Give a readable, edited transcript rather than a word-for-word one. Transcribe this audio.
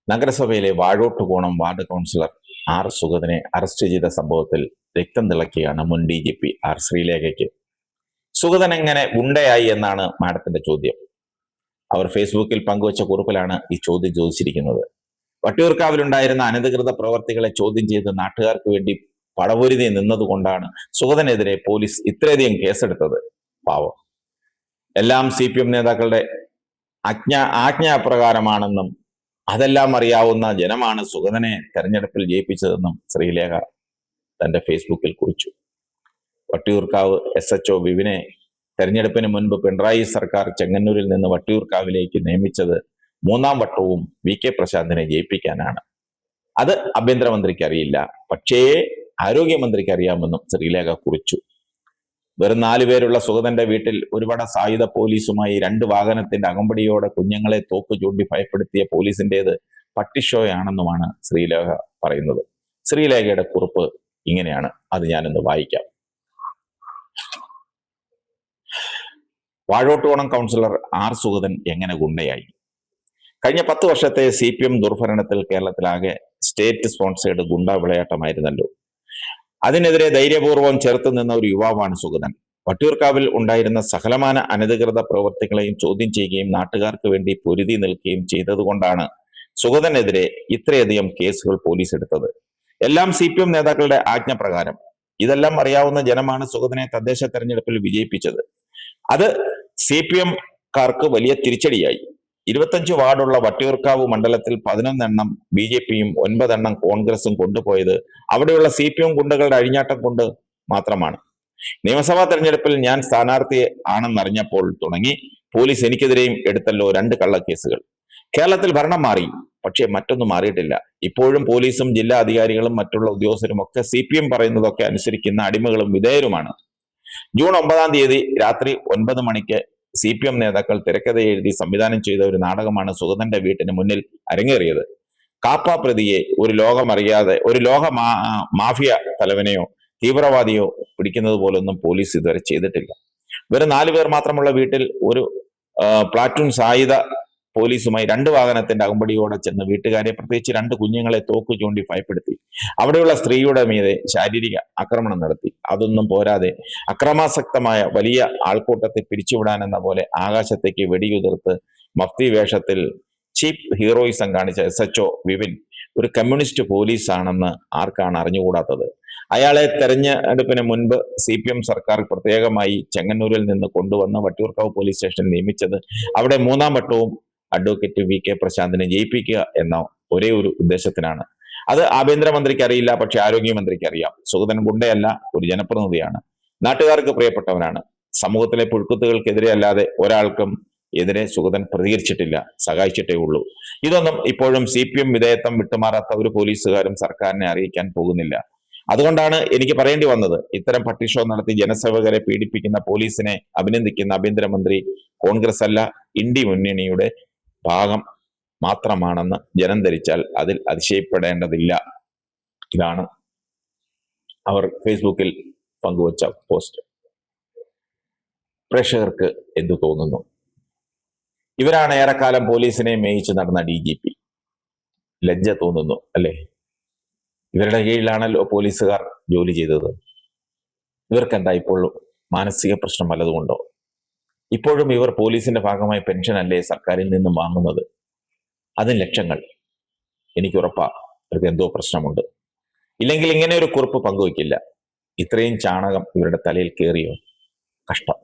നഗരസഭയിലെ Vazhottukonam ward councillor R സുഗതനെ arrest ചെയ്ത സംഭവത്തിൽ രക്തം തിളക്കിയാണ് മുൻ DGP ആർ ശ്രീലേഖയ്ക്ക്. സുഗതൻ എങ്ങനെ ഗുണ്ടയായി എന്നാണ് മാഡത്തിന്റെ ചോദ്യം. അവർ ഫേസ്ബുക്കിൽ പങ്കുവച്ച കുറിപ്പിലാണ് ഈ ചോദ്യം ചോദിച്ചിരിക്കുന്നത്. വട്ടിയൂർക്കാവിലുണ്ടായിരുന്ന അനധികൃത പ്രവർത്തികളെ ചോദ്യം ചെയ്ത് നാട്ടുകാർക്ക് വേണ്ടി പടപൊരുതി നിന്നതുകൊണ്ടാണ് സുഗതനെതിരെ പോലീസ് ഇത്രയധികം കേസെടുത്തത്. പാവം, എല്ലാം CPM നേതാക്കളുടെ ആജ്ഞാപ്രകാരമാണെന്നും അതെല്ലാം അറിയാവുന്ന ജനമാണ് സുഗതനെ തെരഞ്ഞെടുപ്പിൽ ജയിപ്പിച്ചതെന്നും ശ്രീലേഖ തന്റെ ഫേസ്ബുക്കിൽ കുറിച്ചു. വട്ടിയൂർക്കാവ് SHO വിപിനെ തെരഞ്ഞെടുപ്പിന് മുൻപ് പിണറായി സർക്കാർ ചെങ്ങന്നൂരിൽ നിന്ന് വട്ടിയൂർക്കാവിലേക്ക് നിയമിച്ചത് 3ാം വട്ടവും VK പ്രശാന്തിനെ ജയിപ്പിക്കാനാണ്. അത് ആഭ്യന്തരമന്ത്രിക്ക് അറിയില്ല, പക്ഷേ ആരോഗ്യമന്ത്രിക്ക് അറിയാമെന്നും ശ്രീലേഖ കുറിച്ചു. വെറും 4 പേരുള്ള സുഗതന്റെ വീട്ടിൽ ഒരുപട സായുധ പോലീസുമായി 2 വാഹനത്തിന്റെ അകമ്പടിയോടെ കുഞ്ഞുങ്ങളെ തോക്ക് ചൂണ്ടി ഭയപ്പെടുത്തിയ പോലീസിന്റേത് പട്ടിഷോയാണെന്നുമാണ് ശ്രീലേഖ പറയുന്നത്. ശ്രീലേഖയുടെ കുറിപ്പ് ഇങ്ങനെയാണ്, അത് ഞാനൊന്ന് വായിക്കാം. വാഴോട്ടുകോണം കൗൺസിലർ ആർ സുഗതൻ എങ്ങനെ ഗുണ്ടയായി? കഴിഞ്ഞ 10 വർഷത്തെ CPM ദുർഭരണത്തിൽ കേരളത്തിലാകെ സ്റ്റേറ്റ് സ്പോൺസേഡ് ഗുണ്ട വിളയാട്ടമായിരുന്നല്ലോ. അതിനെതിരെ ധൈര്യപൂർവ്വം ചെറുത്തു നിന്ന ഒരു യുവാവാണ് സുഗതൻ. വട്ടിയൂർക്കാവിൽ ഉണ്ടായിരുന്ന സകലമാന അനധികൃത പ്രവർത്തികളെയും ചോദ്യം ചെയ്യുകയും നാട്ടുകാർക്ക് വേണ്ടി പൊരുതി നിൽക്കുകയും ചെയ്തതുകൊണ്ടാണ് സുഗതനെതിരെ ഇത്രയധികം കേസുകൾ പോലീസ് എടുത്തത്. എല്ലാം CPM നേതാക്കളുടെ ആജ്ഞപ്രകാരം. ഇതെല്ലാം അറിയാവുന്ന ജനമാണ് സുഗതനെ തദ്ദേശ തെരഞ്ഞെടുപ്പിൽ വിജയിപ്പിച്ചത്. അത് CPM-കാർക്ക് വലിയ തിരിച്ചടിയായി. 25 വാർഡുള്ള വട്ടിയൂർക്കാവ് മണ്ഡലത്തിൽ 11 എണ്ണം BJP-യും 9 എണ്ണം കോൺഗ്രസും കൊണ്ടുപോയത് അവിടെയുള്ള CPM ഗുണ്ടകളുടെ അഴിഞ്ഞാട്ടം കൊണ്ട് മാത്രമാണ്. നിയമസഭാ തെരഞ്ഞെടുപ്പിൽ ഞാൻ സ്ഥാനാർത്ഥി ആണെന്നറിഞ്ഞപ്പോൾ തുടങ്ങി പോലീസ് എനിക്കെതിരെയും എടുത്തല്ലോ 2 കള്ളക്കേസുകൾ. കേരളത്തിൽ ഭരണം മാറി, പക്ഷേ മറ്റൊന്നും മാറിയിട്ടില്ല. ഇപ്പോഴും പോലീസും ജില്ലാ അധികാരികളും മറ്റുള്ള ഉദ്യോഗസ്ഥരും ഒക്കെ CPM പറയുന്നതൊക്കെ അനുസരിക്കുന്ന അടിമകളും വിധേയരുമാണ്. ജൂൺ 9-ാം തീയതി രാത്രി 9 മണിക്ക് CPM നേതാക്കൾ തിരക്കഥ എഴുതി സംവിധാനം ചെയ്ത ഒരു നാടകമാണ് സുഗതന്റെ വീട്ടിന് മുന്നിൽ അരങ്ങേറിയത്. കാപ്പ പ്രതിയെ ഒരു ലോക മാഫിയ തലവനെയോ തീവ്രവാദിയോ പിടിക്കുന്നത് പോലൊന്നും പോലീസ് ഇതുവരെ ചെയ്തിട്ടില്ല. വെറും 4 പേർ മാത്രമുള്ള വീട്ടിൽ ഒരു പ്ലാറ്റൂൺ സായുധ പോലീസുമായി 2 വാഹനത്തിന്റെ അകമ്പടിയോടെ ചെന്ന് വീട്ടുകാരെ, പ്രത്യേകിച്ച് 2 കുഞ്ഞുങ്ങളെ തോക്ക് ചൂണ്ടി ഭയപ്പെടുത്തി. അവിടെയുള്ള സ്ത്രീയുടെ മീതെ ശാരീരിക ആക്രമണം നടത്തി. അതൊന്നും പോരാതെ അക്രമാസക്തമായ വലിയ ആൾക്കൂട്ടത്തെ പിരിച്ചുവിടാനെന്ന പോലെ ആകാശത്തേക്ക് വെടിയുതിർത്ത് മഫ്തി വേഷത്തിൽ ചീപ്പ് ഹീറോയിസം കാണിച്ച SHO വിപിൻ ഒരു കമ്മ്യൂണിസ്റ്റ് പോലീസാണെന്ന് ആർക്കാണ് അറിഞ്ഞുകൂടാത്തത്? അയാളെ തെരഞ്ഞെടുപ്പിന് മുൻപ് CPM സർക്കാർ പ്രത്യേകമായി ചെങ്ങന്നൂരിൽ നിന്ന് കൊണ്ടുവന്ന് വട്ടിയൂർക്കാവ് പോലീസ് സ്റ്റേഷനിൽ നിയമിച്ചത് അവിടെ 3ാം വട്ടവും അഡ്വക്കേറ്റ് VK പ്രശാന്തിനെ ജയിപ്പിക്കുക എന്ന ഒരേ ഒരു ഉദ്ദേശത്തിനാണ്. അത് ആഭ്യന്തരമന്ത്രിക്ക് അറിയില്ല, പക്ഷെ ആരോഗ്യമന്ത്രിക്ക് അറിയാം. സുഗതൻ ഗുണ്ടയല്ല, ഒരു ജനപ്രതിനിധിയാണ്, നാട്ടുകാർക്ക് പ്രിയപ്പെട്ടവനാണ്. സമൂഹത്തിലെ പുഴുക്കുത്തുകൾക്കെതിരെ അല്ലാതെ ഒരാൾക്കും എതിരെ സുഗതൻ പ്രതികരിച്ചിട്ടില്ല, സഹായിച്ചിട്ടേ ഉള്ളൂ. ഇതൊന്നും ഇപ്പോഴും CPM വിധേയത്വം വിട്ടുമാറാത്ത ഒരു പോലീസുകാരും സർക്കാരിനെ അറിയിക്കാൻ പോകുന്നില്ല. അതുകൊണ്ടാണ് എനിക്ക് പറയേണ്ടി വന്നത്. ഇത്തരം പട്ടിഷോ നടത്തി ജനസേവകരെ പീഡിപ്പിക്കുന്ന പോലീസിനെ അഭിനന്ദിക്കുന്ന ആഭ്യന്തരമന്ത്രി കോൺഗ്രസ് അല്ല, ഇന്ത്യ മുന്നണിയുടെ ഭാഗം മാത്രമാണെന്ന് ജനം ധരിച്ചാൽ അതിൽ അതിശയപ്പെടേണ്ടതില്ല. ഇതാണ് അവർ ഫേസ്ബുക്കിൽ പങ്കുവച്ച പോസ്റ്റ്. പ്രേക്ഷകർക്ക് എന്തു തോന്നുന്നു? ഇവരാണ് ഏറെക്കാലം പോലീസിനെ മേയിച്ച് നടന്ന DGP. ലജ്ജ തോന്നുന്നു അല്ലേ? ഇവരുടെ കീഴിലാണല്ലോ പോലീസുകാർ ജോലി ചെയ്തത്. ഇവർക്കെന്താ ഇപ്പോൾ മാനസിക പ്രശ്നം വല്ലതുകൊണ്ടോ? ഇപ്പോഴും ഇവർ പോലീസിന്റെ ഭാഗമായി പെൻഷൻ അല്ലേ സർക്കാരിൽ നിന്നും വാങ്ങുന്നത്? അതിന് ലക്ഷങ്ങൾ. എനിക്ക് ഉറപ്പാ ഇവർക്ക് എന്തോ പ്രശ്നമുണ്ട്. ഇല്ലെങ്കിൽ ഇങ്ങനെ ഒരു കുറിപ്പ് പങ്കുവയ്ക്കില്ല. ഇത്രയും ചാണകം ഇവരുടെ തലയിൽ കയറിയോ? കഷ്ടം.